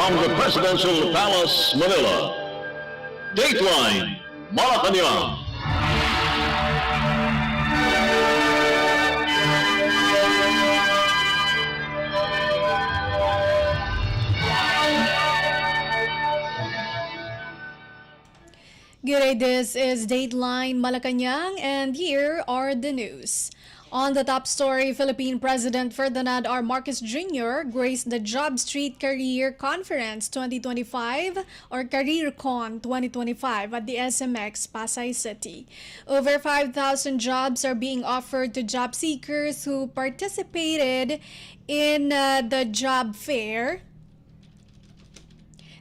from the Presidential Palace, Manila, Dateline Malacañang. Good day, this is Dateline Malacañang, and here are the news. On the top story, Philippine President Ferdinand R. Marcos Jr. graced the Job Street Career Conference 2025 or CareerCon 2025 at the SMX Pasay City. Over 5,000 jobs are being offered to job seekers who participated in the job fair.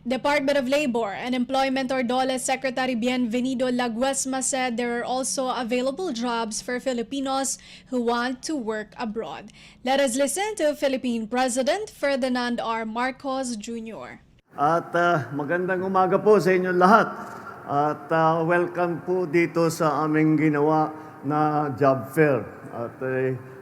Department of Labor and Employment or DOLE Secretary Bienvenido Laguesma said there are also available jobs for Filipinos who want to work abroad. Let us listen to Philippine President Ferdinand R. Marcos Jr. At magandang umaga po sa inyong lahat. At welcome po dito sa aming ginawa na job fair. At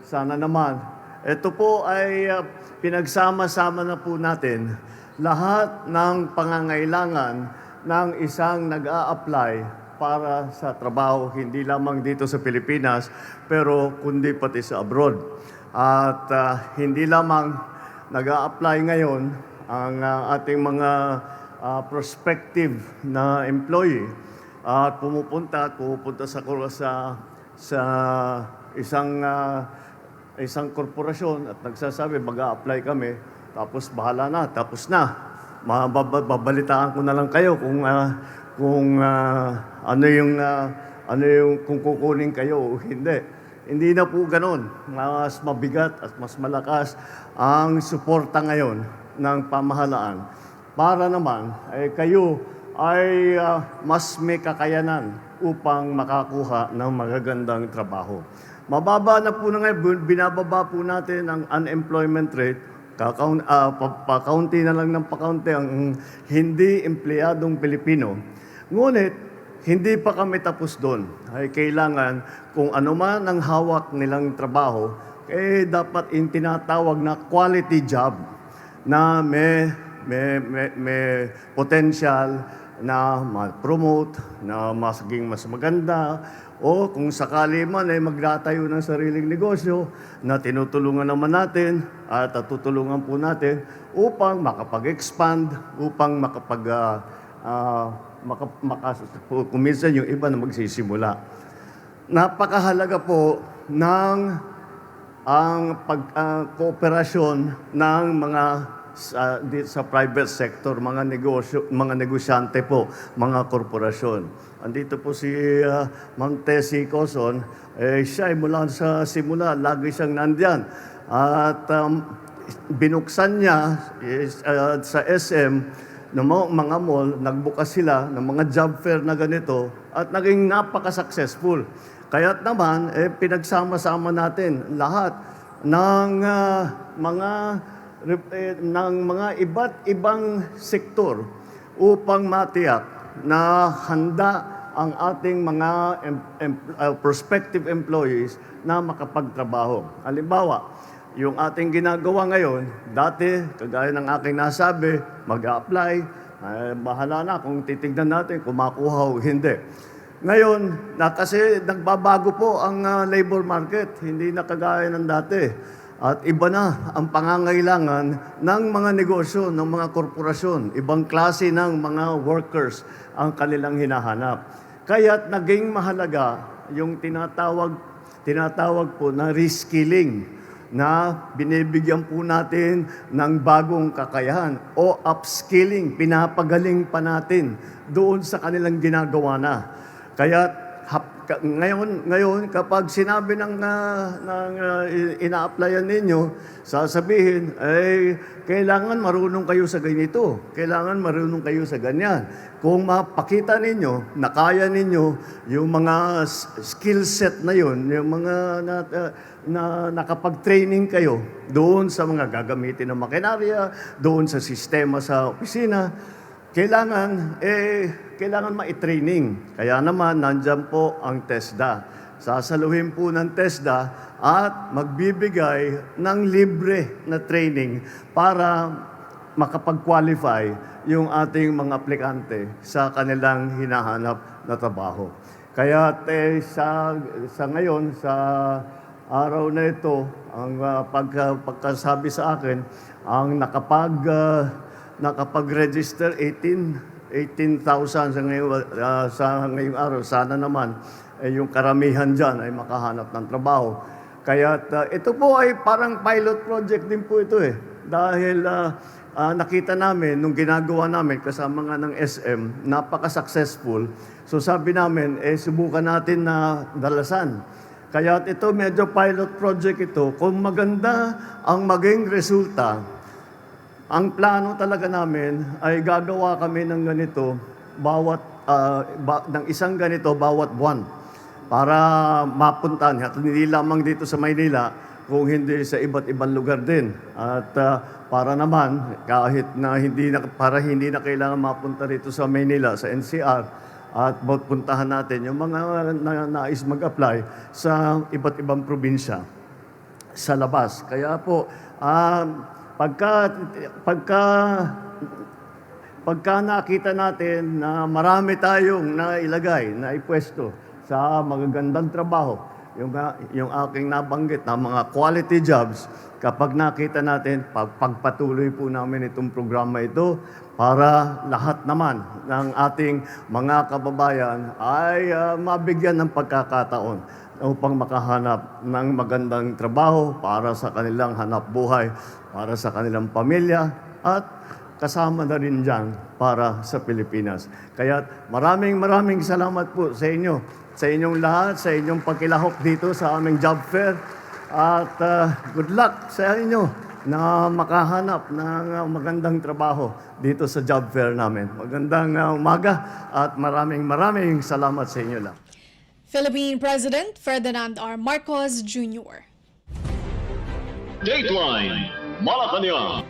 sana naman, ito po ay pinagsama-sama na po natin lahat ng pangangailangan ng isang nag-a-apply para sa trabaho, hindi lamang dito sa Pilipinas, pero kundi pati sa abroad. At hindi lamang nag-a-apply ngayon ang ating mga prospective na employee at pumupunta sa isang korporasyon at nagsasabi, mag-a-apply kami, tapos bahala na, tapos na. Babalitaan ko na lang kayo kung kung kukunin kayo o hindi. Hindi na po ganoon. Mas mabigat at mas malakas ang suporta ngayon ng pamahalaan para naman kayo ay mas may kakayanan upang makakuha ng magagandang trabaho. Mababa na po na ngayon, binababa po natin ang unemployment rate. Pakaunti na lang ng pakaunti ang hindi empleyadong Pilipino. Ngunit, hindi pa kami tapos doon. Ay kailangan, kung ano man ang hawak nilang trabaho, dapat tinatawag na quality job na may potential na ma-promote, na maging mas maganda, o kung sakali man ay magtatayo ng sariling negosyo na tinutulungan naman natin at tutulungan po natin upang makapag-expand, upang kung minsan yung iba na magsisimula. Napakahalaga po ng kooperasyon ng mga sa private sector, mga negosyante po, mga korporasyon. Andito po si Ma'am Tessie Coson, siya ay mula sa simula, lagi siyang nandyan. At binuksan niya sa SM, ng mga mall, nagbukas sila ng mga job fair na ganito at naging napaka-successful. Kaya't naman, pinagsama-sama natin lahat ng mga iba't ibang sektor upang matiyak na handa ang ating mga prospective employees na makapagtrabaho. Halimbawa, yung ating ginagawa ngayon, dati, kagaya ng aking nasabi, mag-a-apply, bahala na kung titignan natin kung makuha o hindi. Ngayon, kasi nagbabago po ang labor market, hindi na kagaya ng dati. At iba na ang pangangailangan ng mga negosyo, ng mga korporasyon. Ibang klase ng mga workers ang kanilang hinahanap. Kaya't naging mahalaga yung tinatawag po na reskilling na binibigyan po natin ng bagong kakayahan o upskilling, pinapagaling pa natin doon sa kanilang ginagawa na. Kaya ngayon kapag sinabi ng ina-applyan ninyo, sasabihin, kailangan marunong kayo sa ganito, kailangan marunong kayo sa ganyan. Kung mapakita ninyo, na kaya ninyo yung mga skill set na yun, yung mga na nakapag-training kayo doon sa mga gagamitin ng makinarya, doon sa sistema sa opisina, kailangan ma-training. Kaya naman, nandyan po ang TESDA. Sasaluhin po ng TESDA at magbibigay ng libre na training para makapag-qualify yung ating mga aplikante sa kanilang hinahanap na trabaho. Kaya sa ngayon, sa araw na ito, ang pagkasabi sa akin, ang nakapag-register 18,000 sa ngayong araw. Sana naman yung karamihan dyan ay makahanap ng trabaho. Kaya ito po ay parang pilot project din po ito dahil nakita namin nung ginagawa namin kasama nga ng SM, napaka-successful. So sabi namin, subukan natin na dalasan. Kaya ito medyo pilot project ito. Kung maganda ang maging resulta, ang plano talaga namin ay gagawa kami ng ganito ng isang ganito bawat buwan para mapuntahan. At hindi lamang dito sa Maynila, kung hindi sa iba't ibang lugar din. At para naman, kahit na hindi na kailangan mapunta rito sa Maynila, sa NCR, at puntahan natin yung mga nais mag-apply sa iba't ibang probinsya sa labas. Kaya po, pagka nakita natin na marami tayong nailagay, na ipwesto sa magagandang trabaho, yung aking nabanggit na mga quality jobs, kapag nakita natin, pagpatuloy po namin itong programa ito para lahat naman ng ating mga kababayan ay mabigyan ng pagkakataon upang makahanap ng magandang trabaho para sa kanilang hanap buhay, para sa kanilang pamilya, at kasama na rin dyan para sa Pilipinas. Kaya maraming salamat po sa inyo, sa inyong lahat, sa inyong pagkilahok dito sa aming job fair. At good luck sa inyo na makahanap ng magandang trabaho dito sa job fair namin. Magandang umaga at maraming salamat sa inyo lang. Philippine President Ferdinand R. Marcos Jr. Dateline Malacañang.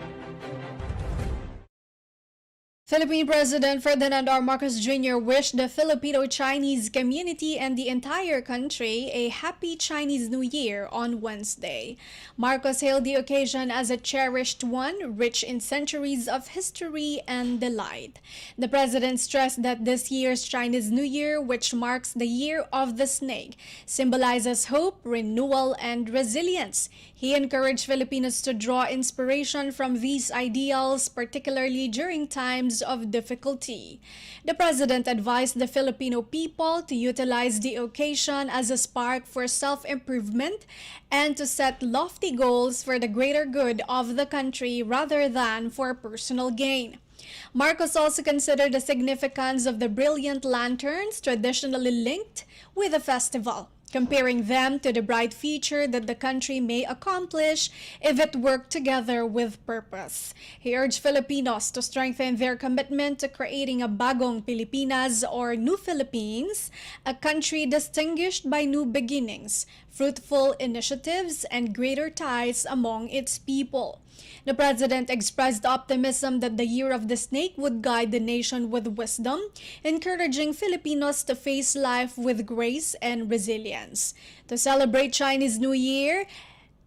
Philippine President Ferdinand R. Marcos Jr. wished the Filipino-Chinese community and the entire country a happy Chinese New Year on Wednesday. Marcos hailed the occasion as a cherished one, rich in centuries of history and delight. The president stressed that this year's Chinese New Year, which marks the Year of the Snake, symbolizes hope, renewal, and resilience. He encouraged Filipinos to draw inspiration from these ideals, particularly during times of difficulty. The president advised the Filipino people to utilize the occasion as a spark for self-improvement and to set lofty goals for the greater good of the country rather than for personal gain. Marcos also considered the significance of the brilliant lanterns traditionally linked with the festival, comparing them to the bright future that the country may accomplish if it worked together with purpose. He urged Filipinos to strengthen their commitment to creating a bagong Pilipinas or New Philippines, a country distinguished by new beginnings, fruitful initiatives, and greater ties among its people. The president expressed optimism that the Year of the Snake would guide the nation with wisdom, encouraging Filipinos to face life with grace and resilience. To celebrate Chinese New Year,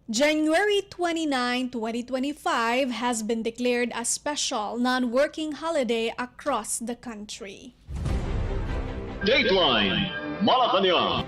January 29, 2025 has been declared a special non-working holiday across the country. Dateline Malacañang.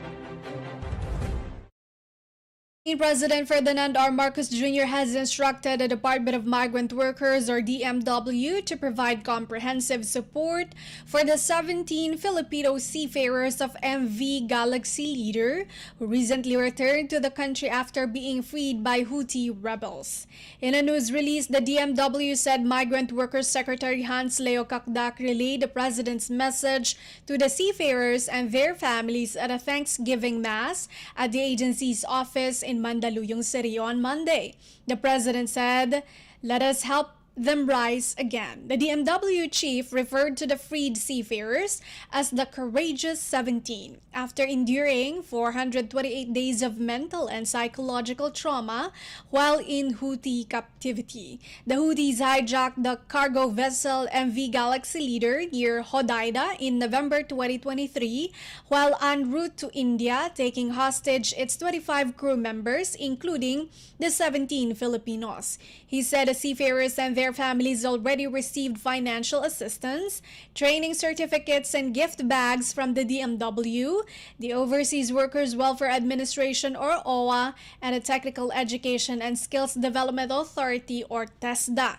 President Ferdinand R. Marcos Jr. has instructed the Department of Migrant Workers or DMW to provide comprehensive support for the 17 Filipino seafarers of MV Galaxy Leader who recently returned to the country after being freed by Houthi rebels. In a news release, the DMW said Migrant Workers Secretary Hans Leo Kakdak relayed the president's message to the seafarers and their families at a Thanksgiving Mass at the agency's office in Mandaluyong City on Monday. The president said, "Let us help them rise again." The DMW chief referred to the freed seafarers as the Courageous 17 after enduring 428 days of mental and psychological trauma while in Houthi captivity. The Houthis hijacked the cargo vessel MV Galaxy Leader near Hodeidah in November 2023 while en route to India, taking hostage its 25 crew members, including the 17 Filipinos. He said the seafarers and their their families already received financial assistance, training certificates, and gift bags from the DMW, the Overseas Workers Welfare Administration or OWA, and the Technical Education and Skills Development Authority or TESDA.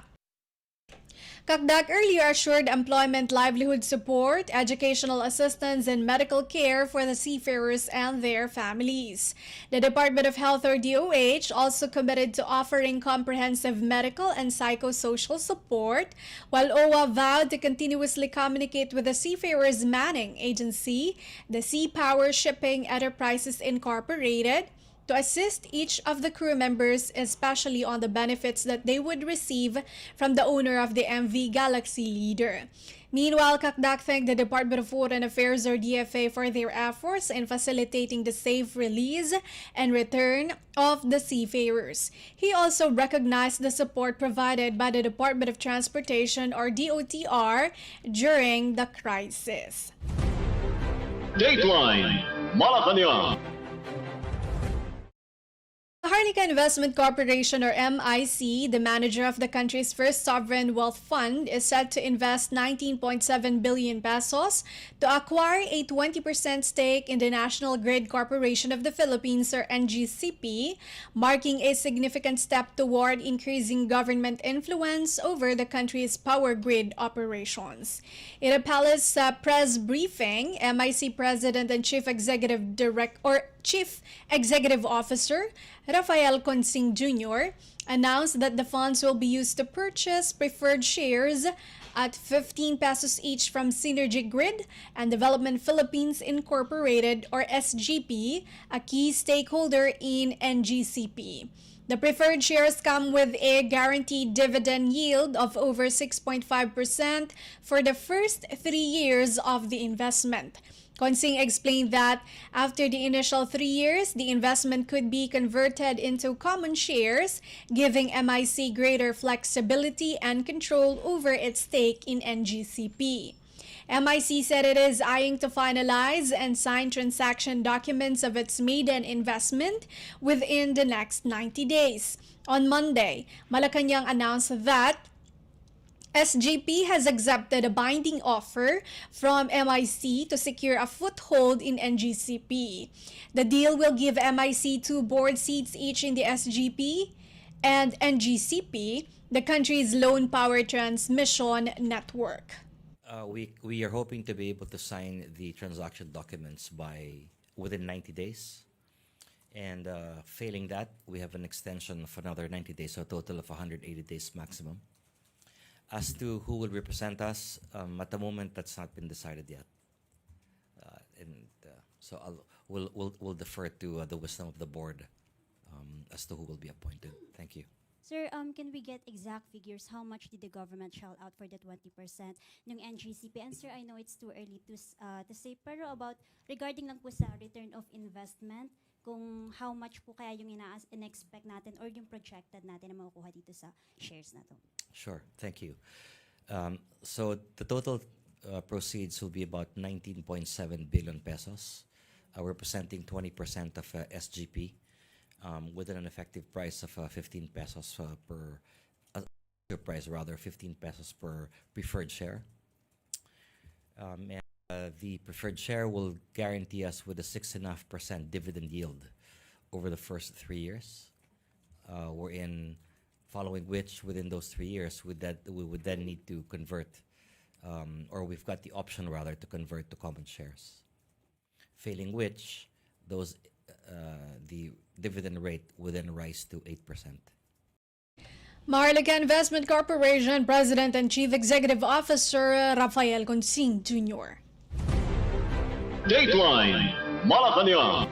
CACDAC earlier assured employment, livelihood support, educational assistance, and medical care for the seafarers and their families. The Department of Health or DOH also committed to offering comprehensive medical and psychosocial support, while OWA vowed to continuously communicate with the Seafarers Manning Agency, the Sea Power Shipping Enterprises Incorporated, to assist each of the crew members, especially on the benefits that they would receive from the owner of the MV Galaxy Leader. Meanwhile, CACDAC thanked the Department of Foreign Affairs or DFA for their efforts in facilitating the safe release and return of the seafarers. He also recognized the support provided by the Department of Transportation or DOTR during the crisis. Dateline Malacañang. Mahara Investment Corporation or MIC, the manager of the country's first sovereign wealth fund, is set to invest 19.7 billion pesos to acquire a 20% stake in the National Grid Corporation of the Philippines or NGCP, marking a significant step toward increasing government influence over the country's power grid operations. In a palace press briefing, MIC President and Chief Executive Officer Rafael Consing Jr. announced that the funds will be used to purchase preferred shares at 15 pesos each from Synergy Grid and Development Philippines Incorporated or SGP, a key stakeholder in NGCP. The preferred shares come with a guaranteed dividend yield of over 6.5% for the first 3 years of the investment. Consing explained that after the initial 3 years, the investment could be converted into common shares, giving MIC greater flexibility and control over its stake in NGCP. MIC said it is eyeing to finalize and sign transaction documents of its maiden investment within the next 90 days. On Monday, Malacañang announced that SGP has accepted a binding offer from MIC to secure a foothold in NGCP. The deal will give MIC 2 board seats each in the SGP and NGCP, the country's lone power transmission network. We are hoping to be able to sign the transaction documents within 90 days. And failing that, we have an extension of another 90 days, so a total of 180 days maximum. As to who will represent us, at the moment that's not been decided yet, so we'll defer to the wisdom of the board as to who will be appointed. Thank you. Sir, can we get exact figures? How much did the government shell out for the 20% ng NGCP? And sir, I know it's too early to say, pero about regarding lang po sa return of investment, kung how much po kaya yung in-expect natin or yung projected natin na makukuha dito sa shares na to? Sure, thank you. So the total proceeds will be about 19.7 billion pesos, representing 20% of SGP, with an effective price of 15 pesos per 15 pesos per preferred share. And the preferred share will guarantee us with a 6.5% dividend yield over the first 3 years. Following which, within those 3 years, we would then need to convert, or we've got the option rather to convert to common shares. Failing which, the dividend rate would then rise to 8%. Mahara Investment Corporation President and Chief Executive Officer Rafael Consing Jr. Dateline Malacañang.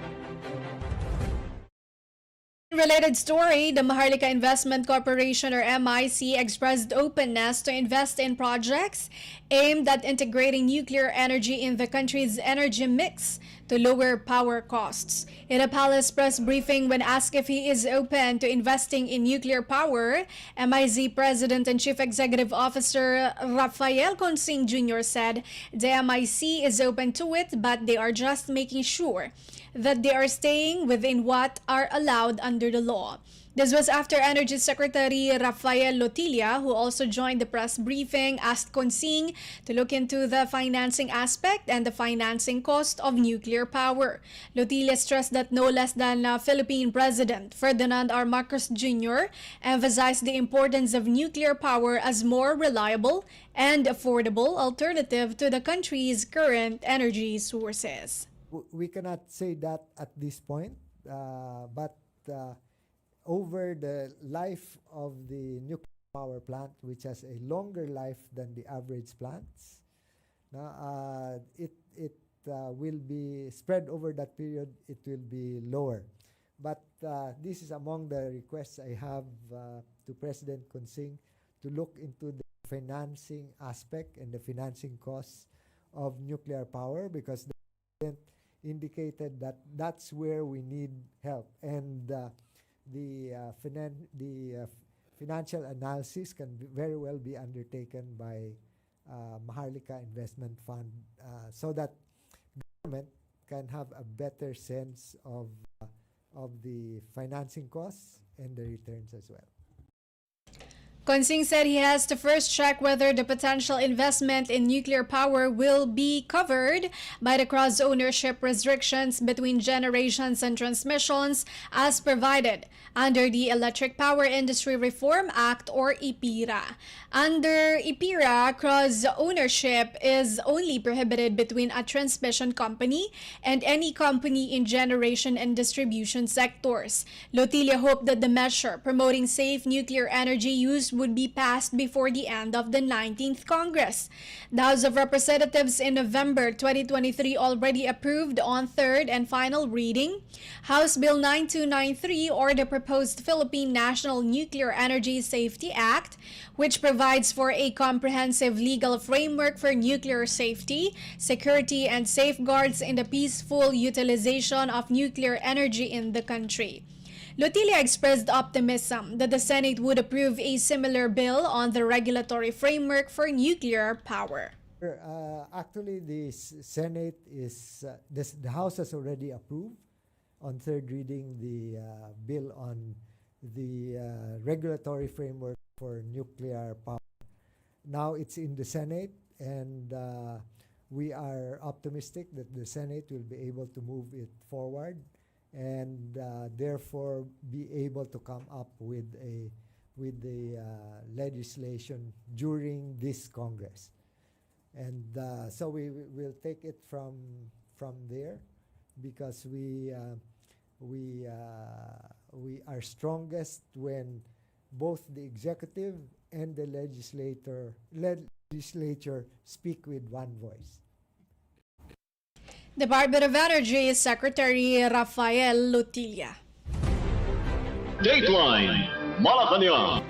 Related story, the Mahara Investment Corporation or MIC expressed openness to invest in projects aimed at integrating nuclear energy in the country's energy mix to lower power costs. In a palace press briefing when asked if he is open to investing in nuclear power, MIC President and Chief Executive Officer Rafael Consing Jr. said the MIC is open to it, but they are just making sure that they are staying within what are allowed under under the law. This was after Energy Secretary Rafael Lotilla, who also joined the press briefing, asked Consing to look into the financing aspect and the financing cost of nuclear power. Lotilla stressed that no less than Philippine President Ferdinand R. Marcos Jr. emphasized the importance of nuclear power as more reliable and affordable alternative to the country's current energy sources. We cannot say that at this point, but over the life of the nuclear power plant, which has a longer life than the average plants, it will be spread over that period. It will be lower. But this is among the requests I have to President Consing to look into the financing aspect and the financing costs of nuclear power, because the President indicated that that's where we need help, and the financial analysis can very well be undertaken by Mahara Investment Fund, so that government can have a better sense of the financing costs and the returns as well. Consing said he has to first check whether the potential investment in nuclear power will be covered by the cross-ownership restrictions between generations and transmissions as provided under the Electric Power Industry Reform Act, or EPIRA. Under EPIRA, cross-ownership is only prohibited between a transmission company and any company in generation and distribution sectors. Lotilla hoped that the measure promoting safe nuclear energy use would be passed before the end of the 19th Congress. The House of Representatives in November 2023 already approved on third and final reading House Bill 9293, or the proposed Philippine National Nuclear Energy Safety Act, which provides for a comprehensive legal framework for nuclear safety, security, and safeguards in the peaceful utilization of nuclear energy in the country. Lotilla expressed optimism that the Senate would approve a similar bill on the regulatory framework for nuclear power. Actually, the Senate the House has already approved on third reading the bill on the regulatory framework for nuclear power. Now it's in the Senate, and we are optimistic that the Senate will be able to move it forward, and therefore be able to come up with the legislation during this Congress. And so we will take it from there, because we are strongest when both the executive and the legislature speak with one voice. Department of Energy Secretary Rafael Lotilla. Dateline Malacañang.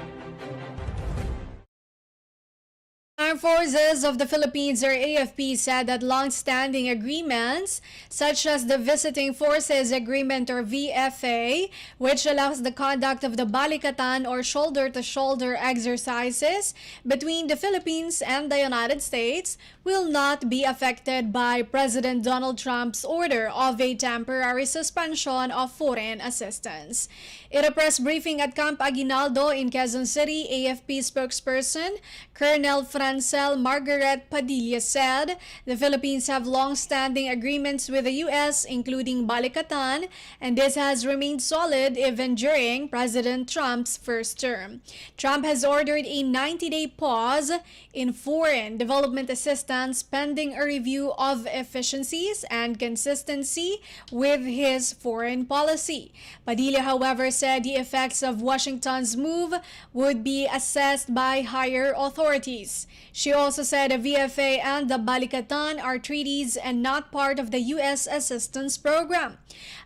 Armed Forces of the Philippines, or AFP, said that long-standing agreements such as the Visiting Forces Agreement, or VFA, which allows the conduct of the Balikatan or shoulder-to-shoulder exercises between the Philippines and the United States, will not be affected by President Donald Trump's order of a temporary suspension of foreign assistance. In a press briefing at Camp Aguinaldo in Quezon City, AFP spokesperson Colonel Francel Margaret Padilla said the Philippines have long-standing agreements with the U.S., including Balikatan, and this has remained solid even during President Trump's first term. Trump has ordered a 90-day pause in foreign development assistance pending a review of efficiencies and consistency with his foreign policy. Padilla, however, said the effects of Washington's move would be assessed by higher authorities. She also said the VFA and the Balikatan are treaties and not part of the U.S. assistance program.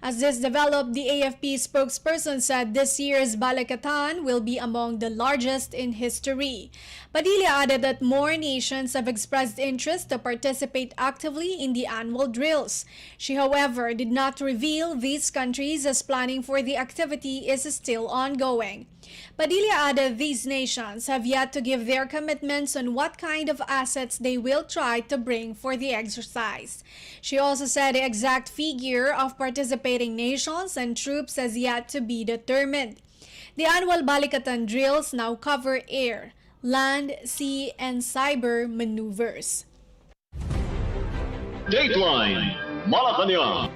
As this developed, the AFP spokesperson said this year's Balikatan will be among the largest in history. Padilla added that more nations have expressed interest to participate actively in the annual drills. She, however, did not reveal these countries, as planning for the activity is still ongoing. Padilla added these nations have yet to give their commitments on what kind of assets they will try to bring for the exercise. She also said the exact figure of participating nations and troops has yet to be determined. The annual Balikatan drills now cover air, land, sea, and cyber maneuvers. Dateline Malacañang.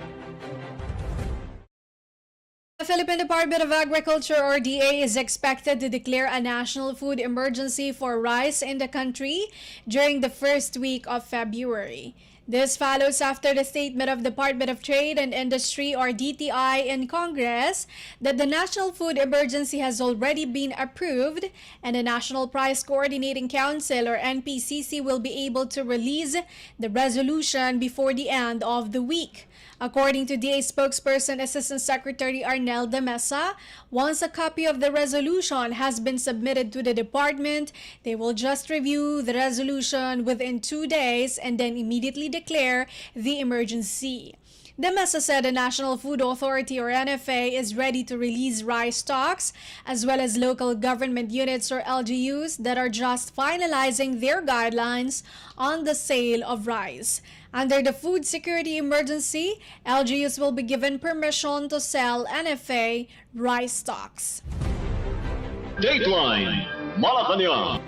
The Philippine Department of Agriculture or DA is expected to declare a national food emergency for rice in the country during the first week of February. This follows after the statement of Department of Trade and Industry or DTI in Congress that the National Food Emergency has already been approved and the National Price Coordinating Council or NPCC will be able to release the resolution before the end of the week. According to DA spokesperson Assistant Secretary Arnel de Mesa, once a copy of the resolution has been submitted to the department, they will just review the resolution within 2 days and then immediately declare the emergency. De Mesa said the National Food Authority or NFA is ready to release rice stocks as well as local government units or LGUs that are just finalizing their guidelines on the sale of rice. Under the food security emergency, LGUs will be given permission to sell NFA rice stocks. Dateline Malacañang.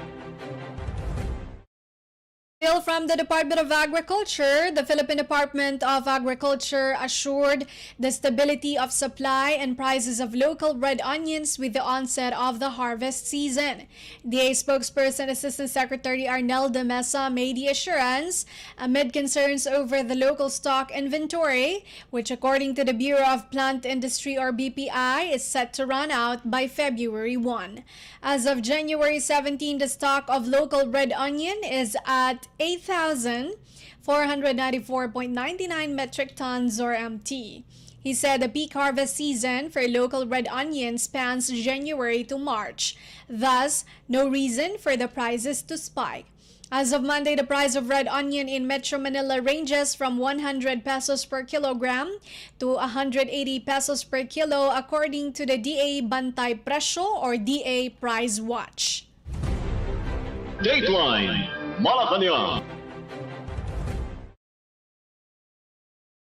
Still from the Department of Agriculture, the Philippine Department of Agriculture assured the stability of supply and prices of local red onions with the onset of the harvest season. DA spokesperson Assistant Secretary Arnel de Mesa made the assurance amid concerns over the local stock inventory, which according to the Bureau of Plant Industry or BPI is set to run out by February 1. As of January 17, the stock of local red onion is at 8,494.99 metric tons or MT. He said the peak harvest season for local red onion spans January to March, thus no reason for the prices to spike. As of Monday, the price of red onion in Metro Manila ranges from 100 pesos per kilogram to 180 pesos per kilo according to the DA Bantay Presyo or DA Price Watch. Dateline Malacañang.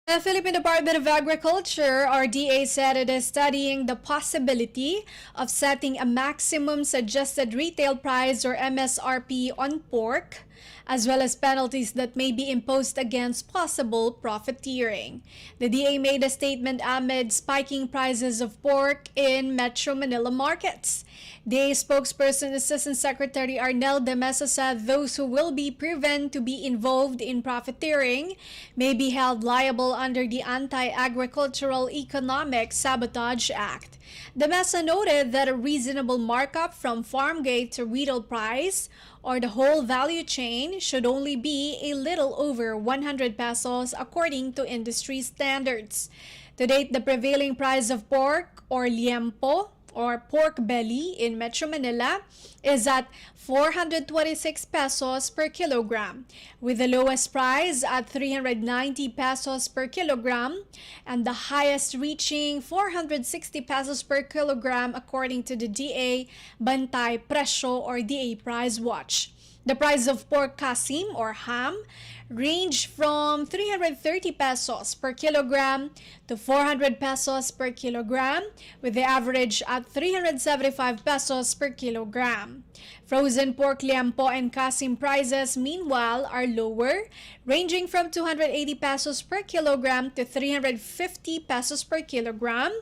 The Philippine Department of Agriculture, or DA, said it is studying the possibility of setting a maximum suggested retail price or MSRP on pork, as well as penalties that may be imposed against possible profiteering. The DA made a statement amid spiking prices of pork in Metro Manila markets. DA spokesperson Assistant Secretary Arnel de Mesa said those who will be proven to be involved in profiteering may be held liable under the Anti-Agricultural Economic Sabotage Act. De Mesa noted that a reasonable markup from farm gate to retail price or the whole value chain should only be a little over 100 pesos according to industry standards. To date, the prevailing price of pork or liempo or pork belly in Metro Manila is at 426 pesos per kilogram, with the lowest price at 390 pesos per kilogram and the highest reaching 460 pesos per kilogram according to the DA Bantay Presyo or DA Price Watch. The price of pork kasim or ham range from 330 pesos per kilogram to 400 pesos per kilogram, with the average at 375 pesos per kilogram. Frozen pork liempo and kasim prices, meanwhile, are lower, ranging from 280 pesos per kilogram to 350 pesos per kilogram,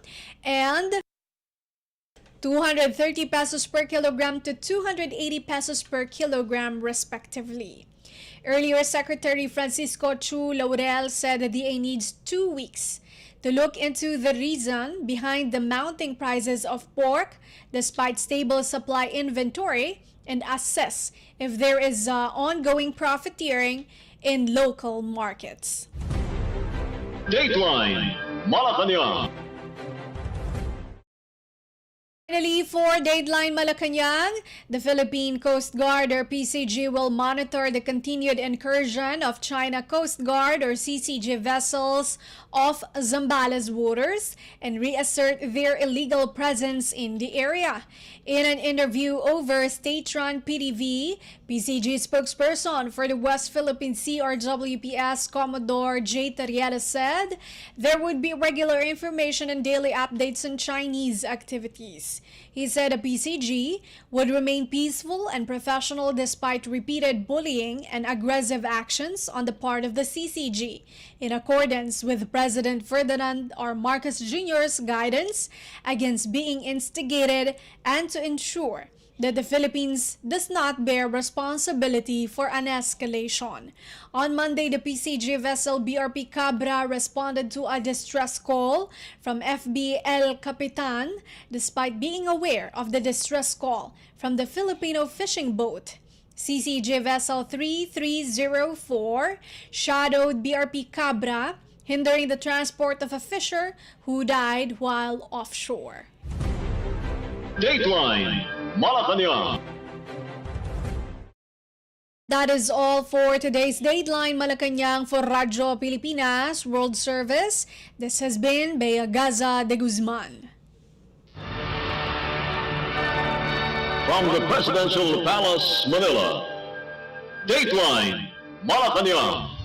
and 230 pesos per kilogram to 280 pesos per kilogram, respectively. Earlier, Secretary Francisco Chu Laurel said the DA needs 2 weeks to look into the reason behind the mounting prices of pork despite stable supply inventory and assess if there is ongoing profiteering in local markets. Dateline Malacañang. In Finally, for Dateline Malacañang, the Philippine Coast Guard or PCG will monitor the continued incursion of China Coast Guard or CCG vessels off Zambales waters and reassert their illegal presence in the area. In an interview over state-run PTV, PCG spokesperson for the West Philippine Sea or WPS Commodore J. Tariela said there would be regular information and daily updates on Chinese activities. He said the PCG would remain peaceful and professional despite repeated bullying and aggressive actions on the part of the CCG, in accordance with President Ferdinand R. Marcos Jr.'s guidance against being instigated and to ensure that the Philippines does not bear responsibility for an escalation. On Monday, the PCG vessel BRP Cabra responded to a distress call from FB El Capitan despite being aware of the distress call from the Filipino fishing boat. CCG vessel 3304 shadowed BRP Cabra, hindering the transport of a fisher who died while offshore. Dateline Malacañang. That is all for today's Dateline Malacañang for Radyo Pilipinas World Service. This has been Bea Gaza-de Guzman. From the Presidential Palace, Manila, Dateline Malacañang.